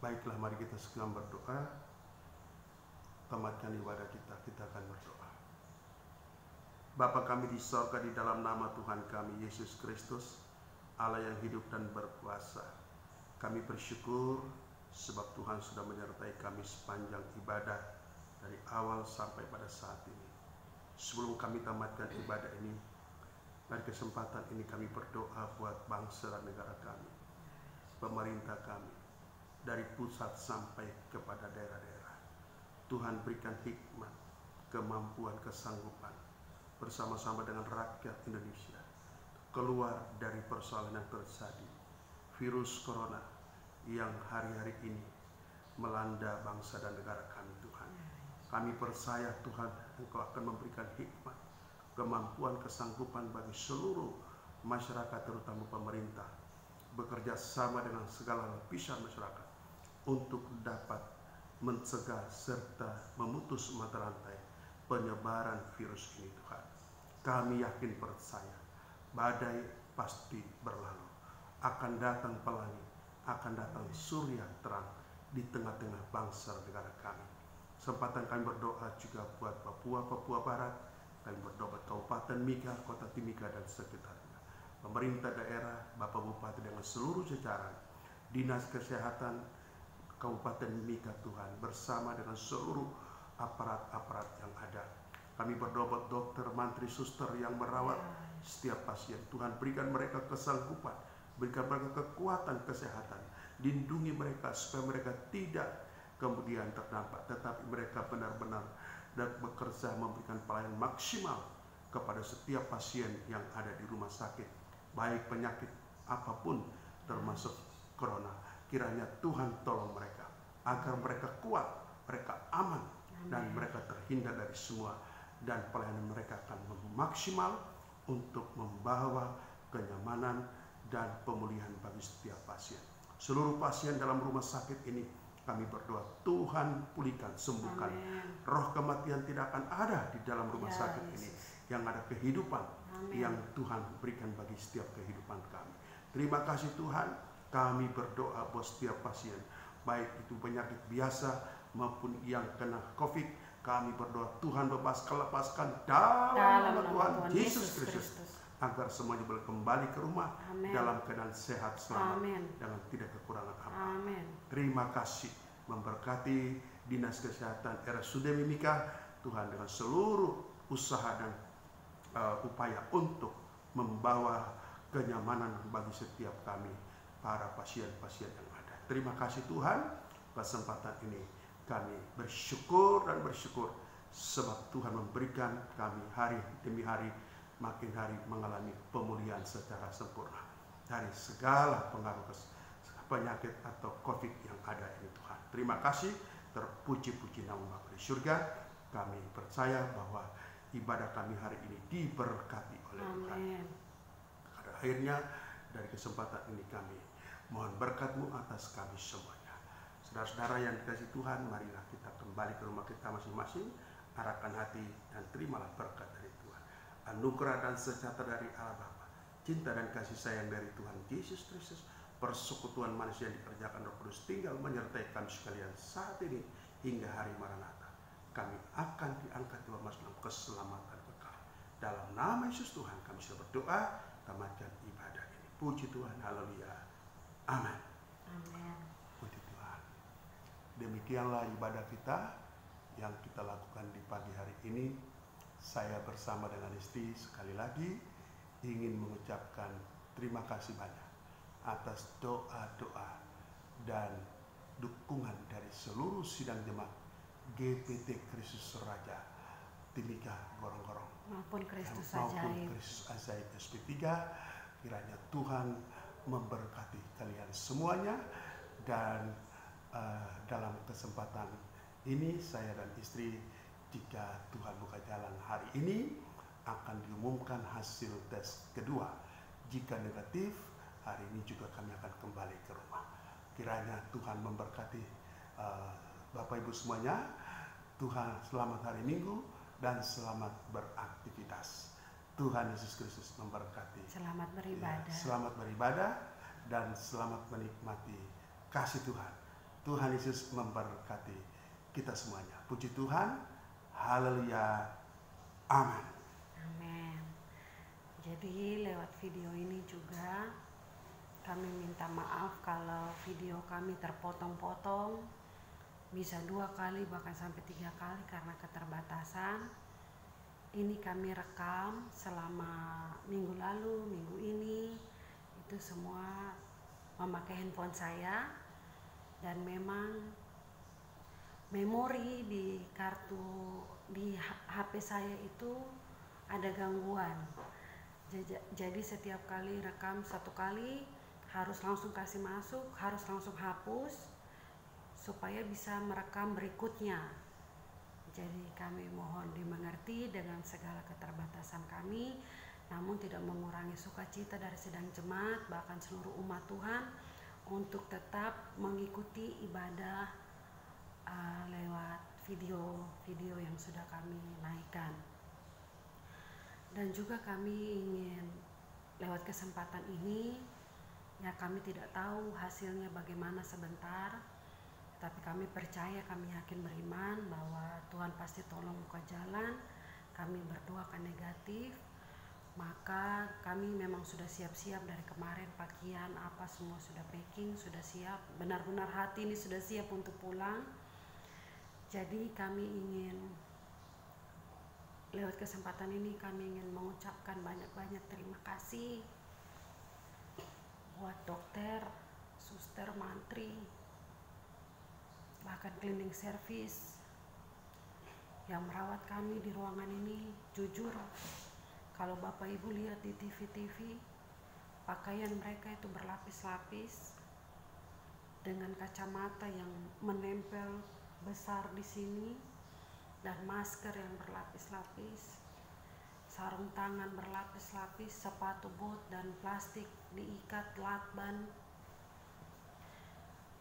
Baiklah, mari kita segera berdoa. Tamatkan ibadah kita, kita akan berdoa. Bapa kami di sorga, di dalam nama Tuhan kami Yesus Kristus, Allah yang hidup dan berkuasa, kami bersyukur sebab Tuhan sudah menyertai kami sepanjang ibadah dari awal sampai pada saat ini. Sebelum kami tamatkan ibadah ini, pada kesempatan ini kami berdoa buat bangsa dan negara kami, pemerintah kami, dari pusat sampai kepada daerah-daerah. Tuhan berikan hikmat, kemampuan, kesanggupan bersama-sama dengan rakyat Indonesia keluar dari persoalan yang terjadi, virus corona yang hari-hari ini melanda bangsa dan negara kami. Tuhan, kami percaya Tuhan Engkau akan memberikan hikmat, kemampuan, kesanggupan bagi seluruh masyarakat, terutama pemerintah, bekerja sama dengan segala lapisan masyarakat untuk dapat mencegah serta memutus mata rantai penyebaran virus ini. Tuhan, kami yakin percaya badai pasti berlalu, akan datang pelangi, akan datang surya terang di tengah-tengah bangsa negara kami. Kesempatan kami berdoa juga buat Papua Barat, kami berdoa buat Kabupaten Mika, Kota Timika dan sekitarnya, pemerintah daerah, Bapak Bupati dengan seluruh jajaran, Dinas Kesehatan Kabupaten Mika Tuhan, bersama dengan seluruh aparat-aparat yang ada. Kami berdoa buat dokter, mantri, suster yang merawat setiap pasien. Tuhan, berikan mereka kesanggupan, berikan mereka kekuatan kesehatan, lindungi mereka supaya mereka tidak kemudian terdampak, tetapi mereka benar-benar dan bekerja memberikan pelayanan maksimal kepada setiap pasien yang ada di rumah sakit, baik penyakit apapun termasuk corona. Kiranya Tuhan tolong mereka agar mereka kuat, mereka aman, dan mereka terhindar dari semua, dan pelayanan mereka akan maksimal untuk membawa kenyamanan dan pemulihan bagi setiap pasien. Seluruh pasien dalam rumah sakit ini kami berdoa, Tuhan pulihkan, sembuhkan. Roh kematian tidak akan ada di dalam rumah sakit ini. Yang ada kehidupan yang Tuhan berikan bagi setiap kehidupan kami. Terima kasih Tuhan, kami berdoa buat setiap pasien, baik itu penyakit biasa maupun yang kena COVID. Kami berdoa Tuhan lepaskan dalam nama Tuhan Yesus Kristus, agar semuanya boleh kembali ke rumah dalam keadaan sehat selamat dengan tidak kekurangan apa. Terima kasih, memberkati Dinas Kesehatan RSUD Mimika Tuhan dengan seluruh usaha dan upaya untuk membawa kenyamanan bagi setiap kami, para pasien-pasien yang ada. Terima kasih Tuhan, kesempatan ini kami bersyukur dan bersyukur sebab Tuhan memberikan kami hari demi hari, makin hari mengalami pemulihan secara sempurna dari segala pengaruh penyakit atau COVID yang ada ini. Tuhan, terima kasih, terpuji-puji nama Bapa di surga. Kami percaya bahwa ibadah kami hari ini diberkati oleh Tuhan. Pada akhirnya dari kesempatan ini kami mohon berkat-Mu atas kami semuanya. Saudara-saudara yang dikasihi Tuhan, marilah kita kembali ke rumah kita masing-masing, arahkan hati dan terimalah berkat dari Tuhan. Anugerah dan sejahtera dari Allah Bapa, cinta dan kasih sayang dari Tuhan Yesus Kristus, persekutuan manusia yang dikerjakan Roh Kudus tinggal menyertai kami sekalian saat ini hingga hari Maranatha. Kami akan diangkat di dalam keselamatan kekal. Dalam nama Yesus Tuhan kami sudah berdoa, tamatkan ibadah ini. Puji Tuhan, haleluya, amin. Puji Tuhan. Demikianlah ibadah kita yang kita lakukan di pagi hari ini. Saya bersama dengan istri sekali lagi ingin mengucapkan terima kasih banyak atas doa-doa dan dukungan dari seluruh sidang jemaat GPT Kristus Raja Timika Gorong-Gorong maupun Kristus Ajaib SP3. Kiranya Tuhan memberkati kalian semuanya, dan dalam kesempatan ini saya dan istri, jika Tuhan buka jalan hari ini, akan diumumkan hasil tes kedua. Jika negatif, hari ini juga kami akan kembali ke rumah. Kiranya Tuhan memberkati Bapak Ibu semuanya. Tuhan selamat hari Minggu dan selamat beraktivitas. Tuhan Yesus Kristus memberkati. Selamat beribadah. Ya, selamat beribadah dan selamat menikmati kasih Tuhan Tuhan Yesus memberkati kita semuanya. Puji Tuhan. Haleluya. Amin. Amin. Jadi lewat video ini juga kami minta maaf kalau video kami terpotong-potong, bisa 2 kali bahkan sampai 3 kali karena keterbatasan. Ini kami rekam selama minggu lalu, minggu ini, itu semua memakai handphone saya, dan memang memori di HP saya itu ada gangguan. Jadi setiap kali rekam 1 kali harus langsung kasih masuk, harus langsung hapus supaya bisa merekam berikutnya. Jadi kami mohon dimengerti dengan segala keterbatasan kami, namun tidak mengurangi sukacita dari sidang jemaat bahkan seluruh umat Tuhan untuk tetap mengikuti ibadah lewat video-video yang sudah kami naikkan. Dan juga kami ingin lewat kesempatan ini, ya kami tidak tahu hasilnya bagaimana sebentar, tapi kami percaya, kami yakin, beriman bahwa Tuhan pasti tolong buka jalan. Kami berdoakan negatif, maka kami memang sudah siap-siap dari kemarin, pakaian apa semua sudah packing, sudah siap, benar-benar hati ini sudah siap untuk pulang. Jadi kami ingin lewat kesempatan ini kami ingin mengucapkan banyak-banyak terima kasih buat dokter, suster, mantri, bahkan cleaning service yang merawat kami di ruangan ini. Jujur, kalau Bapak Ibu lihat di TV-TV, pakaian mereka itu berlapis-lapis dengan kacamata yang menempel besar di sini, dan masker yang berlapis-lapis, sarung tangan berlapis-lapis, sepatu bot dan plastik diikat lakban.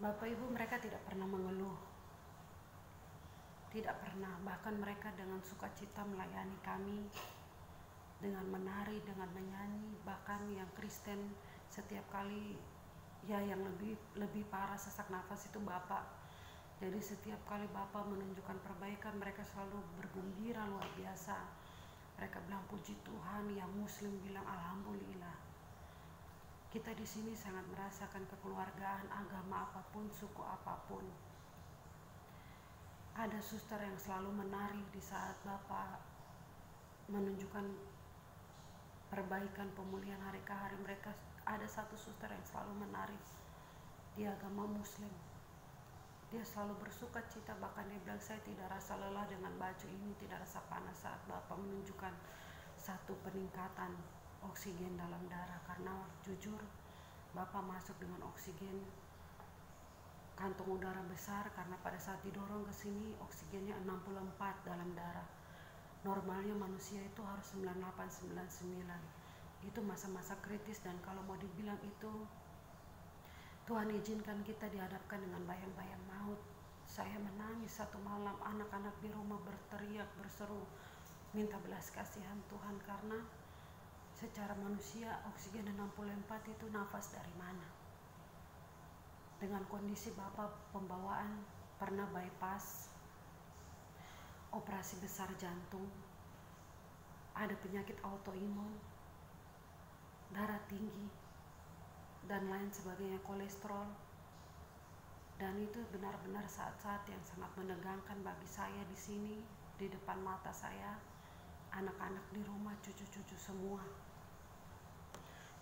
Bapak Ibu, mereka tidak pernah mengeluh, tidak pernah. Bahkan mereka dengan sukacita melayani kami, dengan menari, dengan menyanyi. Bahkan yang Kristen setiap kali, ya yang lebih parah sesak nafas itu Bapak. Jadi setiap kali Bapak menunjukkan perbaikan, mereka selalu bergembira luar biasa. Mereka bilang puji Tuhan, yang Muslim bilang alhamdulillah. Kita di sini sangat merasakan kekeluargaan, agama apapun, suku apapun. Ada suster yang selalu menari di saat Bapak menunjukkan perbaikan, pemulihan hari ke hari. Mereka ada satu suster yang selalu menari, dia agama Muslim. Dia selalu bersuka cita, bahkan dia bilang saya tidak rasa lelah dengan baju ini, tidak rasa panas saat Bapak menunjukkan satu peningkatan oksigen dalam darah. Karena jujur, Bapak masuk dengan oksigen kantong udara besar, karena pada saat didorong ke sini oksigennya 64 dalam darah. Normalnya manusia itu harus 98, 99. Itu masa-masa kritis, dan kalau mau dibilang itu Tuhan izinkan kita dihadapkan dengan bayang-bayang maut. Saya menangis satu malam, anak-anak di rumah berteriak, berseru, minta belas kasihan Tuhan, karena secara manusia oksigen 64 itu nafas dari mana? Dengan kondisi Bapak pembawaan pernah bypass, operasi besar jantung, ada penyakit autoimun, darah tinggi, dan lain sebagainya, kolesterol. Dan itu benar-benar saat-saat yang sangat menegangkan bagi saya di sini, di depan mata saya, anak-anak di rumah, cucu-cucu semua.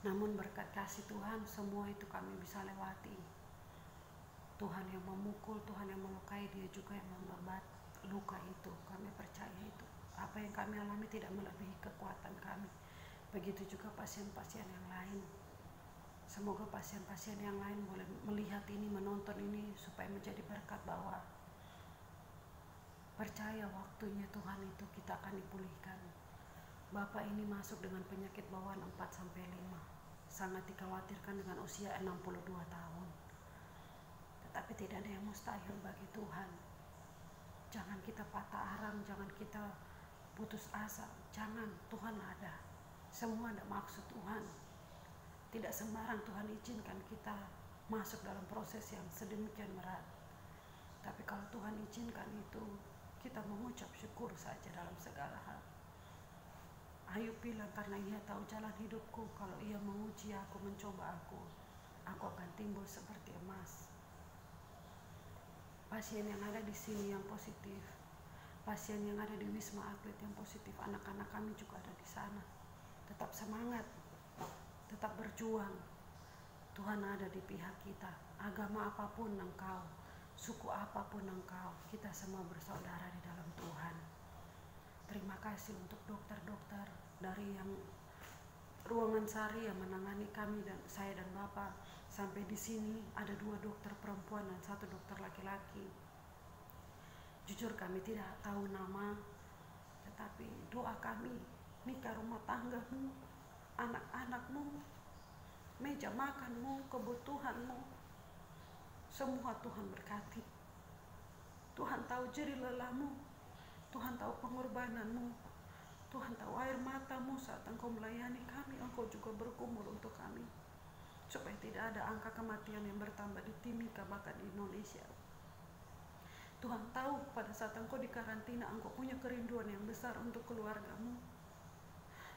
Namun berkat kasih Tuhan, semua itu kami bisa lewati. Tuhan yang memukul, Tuhan yang melukai, dia juga yang membabat luka itu. Kami percaya itu. Apa yang kami alami tidak melebihi kekuatan kami. Begitu juga pasien-pasien yang lain. Semoga pasien-pasien yang lain boleh melihat ini, menonton ini, supaya menjadi berkat bahwa percaya waktunya Tuhan itu kita akan dipulihkan. Bapak ini masuk dengan penyakit bawaan 4-5, sangat dikhawatirkan dengan usia 62 tahun. Tetapi tidak ada yang mustahil bagi Tuhan. Jangan kita patah arang, jangan kita putus asa, jangan. Tuhan ada, semua ada maksud Tuhan. Tidak sembarang Tuhan izinkan kita masuk dalam proses yang sedemikian berat. Tapi kalau Tuhan izinkan itu, kita mengucap syukur saja dalam segala hal. Ayub bilang, karena Ia tahu jalan hidupku, kalau Ia menguji aku, mencoba aku akan timbul seperti emas. Pasien yang ada di sini yang positif, pasien yang ada di Wisma Atlet yang positif, anak-anak kami juga ada di sana. Tetap semangat, tetap berjuang. Tuhan ada di pihak kita. Agama apapun engkau, suku apapun engkau, kita semua bersaudara di dalam Tuhan. Terima kasih untuk dokter-dokter dari yang ruangan sari yang menangani kami dan saya dan Bapak. Sampai di sini ada 2 dokter perempuan dan 1 dokter laki-laki. Jujur kami tidak tahu nama, tetapi doa kami, nikah rumah tanggamu, anak-anakmu, meja makanmu, kebutuhanmu, semua Tuhan berkati. Tuhan tahu jerih lelahmu, Tuhan tahu pengorbananmu, Tuhan tahu air matamu saat engkau melayani kami. Engkau juga bergumul untuk kami, supaya tidak ada angka kematian yang bertambah di Timika, bahkan di Indonesia. Tuhan tahu pada saat engkau di karantina, engkau punya kerinduan yang besar untuk keluargamu.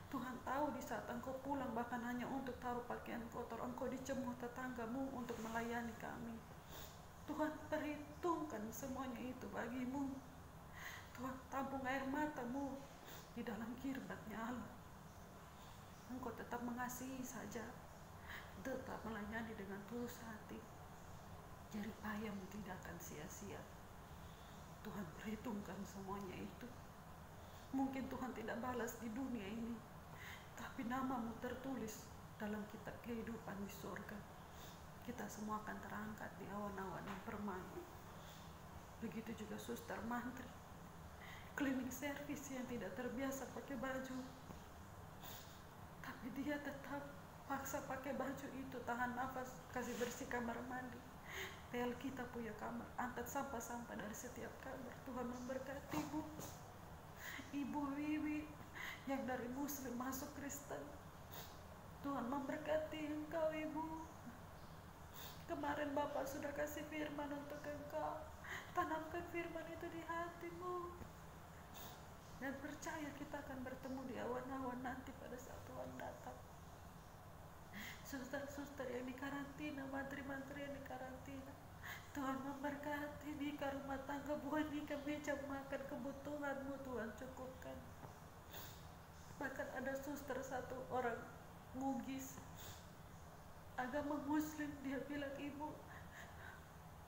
Tuhan tahu di saat engkau pulang, bahkan hanya untuk taruh pakaian kotor, engkau dicemooh tetanggamu untuk melayani kami. Tuhan perhitungkan semuanya itu bagimu. Tuhan tampung air matamu di dalam kirbatnya Allah. Engkau tetap mengasihi saja, tetap melayani dengan tulus hati. Jerih payahmu tidak akan sia-sia. Tuhan perhitungkan semuanya itu. Mungkin Tuhan tidak balas di dunia ini, tapi namamu tertulis dalam kitab kehidupan di surga. Kita semua akan terangkat di awan-awan yang permai. Begitu juga suster mantri, cleaning service yang tidak terbiasa pakai baju, tapi dia tetap paksa pakai baju itu, tahan nafas, kasih bersih kamar mandi, pel kita punya kamar, angkat sampah-sampah dari setiap kamar. Tuhan memberkati Ibu Wiwi yang dari Muslim masuk Kristen. Tuhan memberkati engkau Ibu. Kemarin Bapak sudah kasih firman untuk engkau. Tanamkan firman itu di hatimu. Dan percaya kita akan bertemu di awan-awan nanti pada saat Tuhan datang. Suster-suster yang di karantina, mantri-mantri yang di karantina, Tuhan memberkati. Nikah rumah tangga, bukan nikah meja makan, kebutuhanmu Tuhan cukupkan. Bahkan ada suster 1 orang Bugis, agama Muslim, dia bilang, Ibu,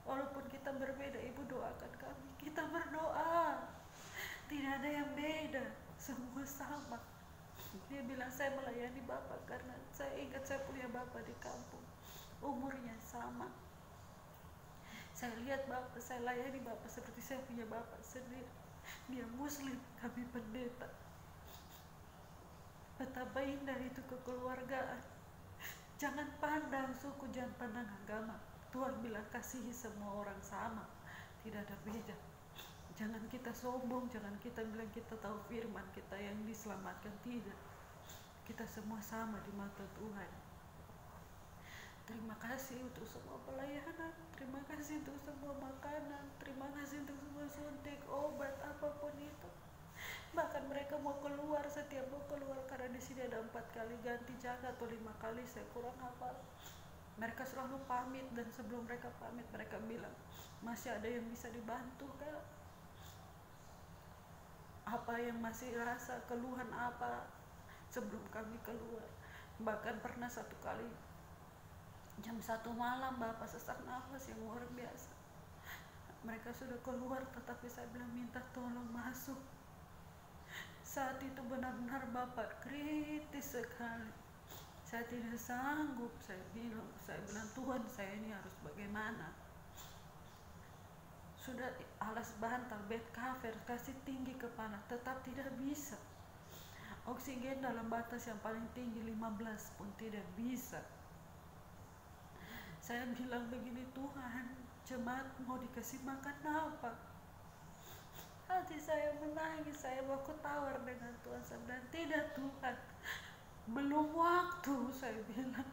walaupun kita berbeda, Ibu doakan kami. Kita berdoa, tidak ada yang beda, semua sama. Dia bilang, saya melayani Bapak karena saya ingat saya punya Bapak di kampung, umurnya sama. Saya lihat Bapak, saya layani Bapak seperti saya punya Bapak sendiri. Dia Muslim, kami pendeta. Betapa indah itu kekeluargaan. Jangan pandang suku, jangan pandang agama. Tuhan bilang kasihi semua orang sama, tidak ada beda. Jangan kita sombong, jangan kita bilang kita tahu firman, kita yang diselamatkan, tidak. Kita semua sama di mata Tuhan. Terima kasih untuk semua pelayanan, terima kasih untuk semua makanan, terima kasih untuk semua suntik, obat, apapun itu. Bahkan mereka mau keluar, setiap mau keluar, karena di sini ada 4 kali ganti jaga atau 5 kali, saya kurang hafal. Mereka selalu pamit, dan sebelum mereka pamit mereka bilang, masih ada yang bisa dibantu Kak? Apa yang masih rasa keluhan apa sebelum kami keluar. Bahkan pernah 1 kali jam 1 malam Bapak sesak nafas yang luar biasa. Mereka sudah keluar, tetapi saya bilang minta tolong masuk. Saat itu benar-benar Bapak kritis sekali. Saya tidak sanggup, saya bilang Tuhan, saya ini harus bagaimana? Sudah alas bantal, bed cover, kasih tinggi kepala, tetap tidak bisa. Oksigen dalam batas yang paling tinggi 15 pun tidak bisa. Saya bilang begini, Tuhan, jemaat mau dikasih makan apa? Hati saya menangis, saya baku tawar dengan Tuhan. Saya bilang, tidak Tuhan, belum waktu, saya bilang.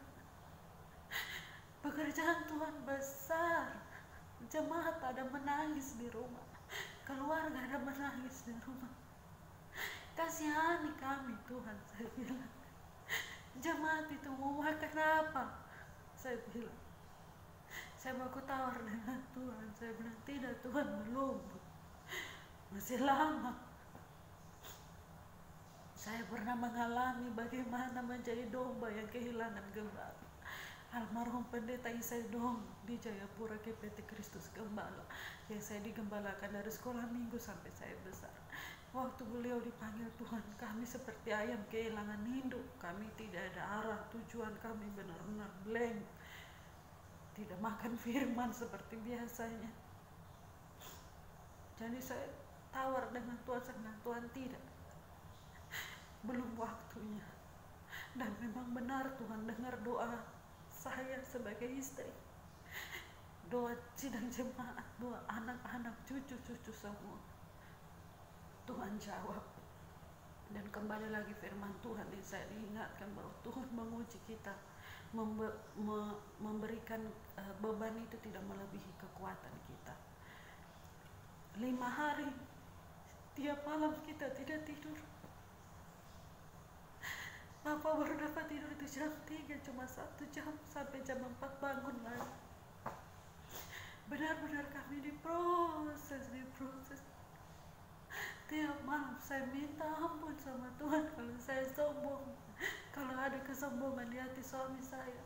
Pekerjaan Tuhan besar, Jemaat ada menangis di rumah, keluarga ada menangis di rumah. Kasihani kami Tuhan, saya bilang. Jemaat itu mau makan apa? Saya bilang. Saya baku tawar dengan Tuhan. Saya bilang, tidak Tuhan, belum. Masih lama. Saya pernah mengalami bagaimana menjadi domba yang kehilangan gembala. Almarhum Pendeta Isai Dong di Jayapura GPT Kristus Gembala, yang saya digembalakan dari sekolah minggu sampai saya besar. Waktu beliau dipanggil Tuhan, kami seperti ayam kehilangan induk. Kami tidak ada arah, tujuan kami benar-benar blank. Tidak makan firman seperti biasanya. Jadi saya tawar dengan Tuhan, Tuhan tidak, belum waktunya. Dan memang benar Tuhan dengar doa saya sebagai istri, doa sidang jemaat, doa anak-anak, cucu-cucu semua. Tuhan jawab. Dan kembali lagi firman Tuhan yang saya diingatkan bahwa Tuhan menguji kita, memberikan beban itu tidak melebihi kekuatan kita. 5 hari tiap malam kita tidak tidur. Bapak baru dapat tidur itu jam 3, cuma 1 jam, sampai jam 4 bangun lagi. Benar-benar kami diproses. Tiap malam saya minta ampun sama Tuhan kalau saya sombong, kalau ada kesombongan di hati suami saya,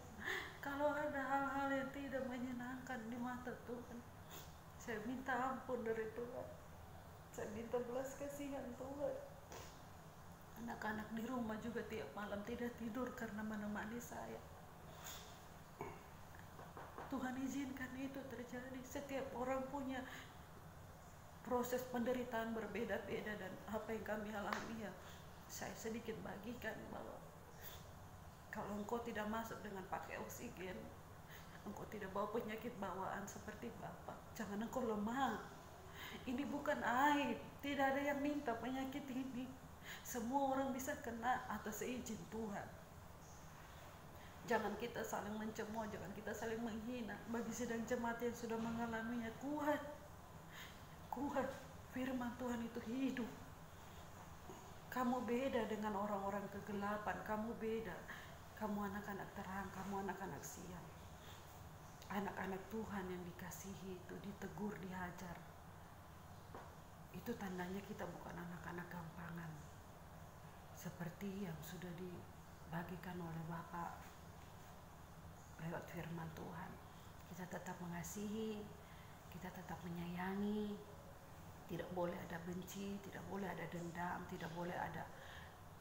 kalau ada hal-hal yang tidak menyenangkan di mata Tuhan. Saya minta ampun dari Tuhan. Saya minta belas kasihan Tuhan. Anak-anak di rumah juga tiap malam tidak tidur karena menemani saya. Tuhan izinkan itu terjadi. Setiap orang punya proses penderitaan berbeda-beda, dan apa yang kami alami ya saya sedikit bagikan bahwa kalau engkau tidak masuk dengan pakai oksigen, engkau tidak bawa penyakit bawaan seperti Bapak, jangan engkau lemah. Ini bukan aib, tidak ada yang minta penyakit ini. Semua orang bisa kena atas izin Tuhan. Jangan kita saling mencemooh, jangan kita saling menghina. Bagi sidang jemaat yang sudah mengalaminya, kuat. Firman Tuhan itu hidup. Kamu beda dengan orang-orang kegelapan, kamu beda. Kamu anak-anak terang, kamu anak-anak siang. Anak-anak Tuhan yang dikasihi itu ditegur, dihajar. Itu tandanya kita bukan anak-anak gampangan. Seperti yang sudah dibagikan oleh Bapak lewat firman Tuhan. Kita tetap mengasihi, kita tetap menyayangi. Tidak boleh ada benci, tidak boleh ada dendam, tidak boleh ada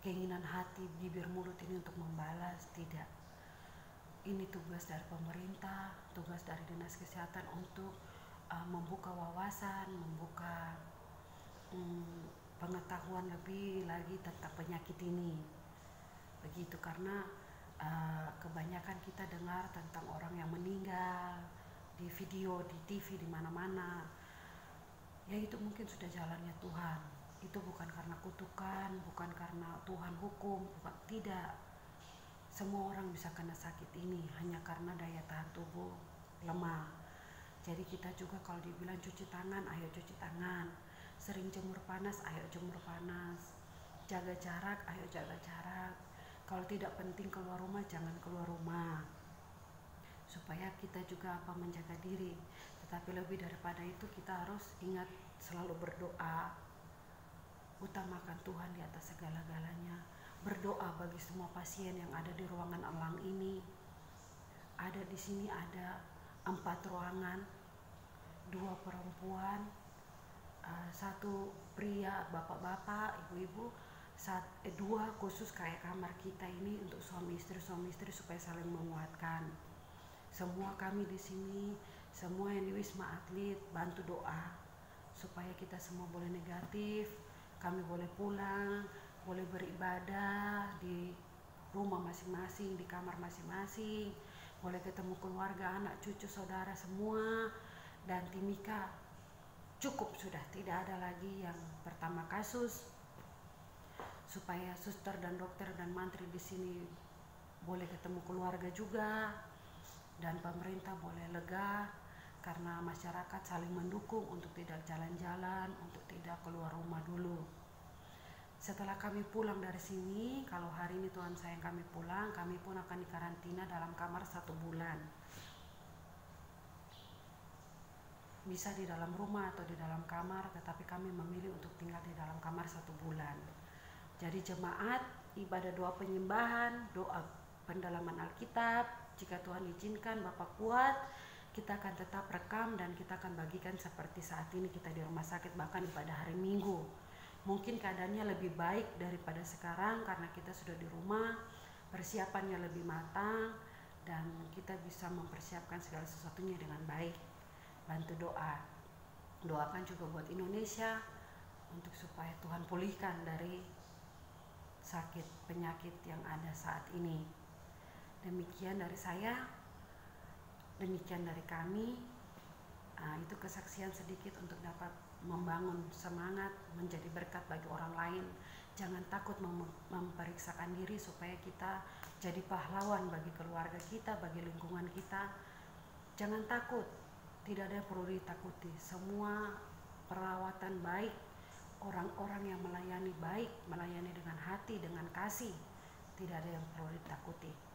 keinginan hati, bibir mulut ini untuk membalas. Tidak. Ini tugas dari pemerintah, tugas dari Dinas Kesehatan untuk membuka wawasan, membuka pengetahuan lebih lagi tentang penyakit ini. Begitu, karena kebanyakan kita dengar tentang orang yang meninggal di video, di TV, di mana-mana. Ya itu mungkin sudah jalannya Tuhan. Itu bukan karena kutukan, bukan karena Tuhan hukum, bukan, tidak. Semua orang bisa kena sakit ini hanya karena daya tahan tubuh lemah. Jadi kita juga kalau dibilang cuci tangan, ayo cuci tangan. Sering jemur panas, ayo jemur panas. Jaga jarak, ayo jaga jarak. Kalau tidak penting keluar rumah, jangan keluar rumah. Supaya kita juga menjaga diri. Tetapi lebih daripada itu kita harus ingat selalu berdoa. Utamakan Tuhan di atas segala-galanya. Berdoa bagi semua pasien yang ada di ruangan elang ini. Ada di sini ada 4 ruangan, 2 perempuan, 1 pria, bapak-bapak, ibu-ibu, 2 khusus kayak kamar kita ini untuk suami istri supaya saling menguatkan. Semua kami di sini, semua yang di Wisma Atlet bantu doa supaya kita semua boleh negatif, kami boleh pulang, boleh beribadah di rumah masing-masing, di kamar masing-masing, boleh ketemu keluarga, anak, cucu, saudara semua. Dan Timika cukup sudah, tidak ada lagi yang pertama kasus, supaya suster dan dokter dan mantri di sini boleh ketemu keluarga juga, dan pemerintah boleh lega karena masyarakat saling mendukung untuk tidak jalan-jalan, untuk tidak keluar rumah dulu. Setelah kami pulang dari sini, kalau hari ini Tuhan sayang kami pulang, kami pun akan dikarantina dalam kamar 1 bulan. Bisa di dalam rumah atau di dalam kamar, tetapi kami memilih untuk tinggal di dalam kamar 1 bulan. Jadi jemaat, ibadah doa penyembahan, doa pendalaman Alkitab, jika Tuhan izinkan Bapak kuat, kita akan tetap rekam dan kita akan bagikan seperti saat ini kita di rumah sakit, bahkan pada hari Minggu. Mungkin keadaannya lebih baik daripada sekarang karena kita sudah di rumah, persiapannya lebih matang, dan kita bisa mempersiapkan segala sesuatunya dengan baik. Bantu doa, doakan juga buat Indonesia untuk supaya Tuhan pulihkan dari sakit penyakit yang ada saat ini. Demikian dari saya, demikian dari kami. Itu kesaksian sedikit untuk dapat membangun semangat, menjadi berkat bagi orang lain. Jangan takut memeriksakan diri supaya kita jadi pahlawan bagi keluarga kita, bagi lingkungan kita. Jangan takut, tidak ada yang perlu ditakuti. Semua perawatan baik, orang-orang yang melayani baik, melayani dengan hati, dengan kasih, tidak ada yang perlu ditakuti.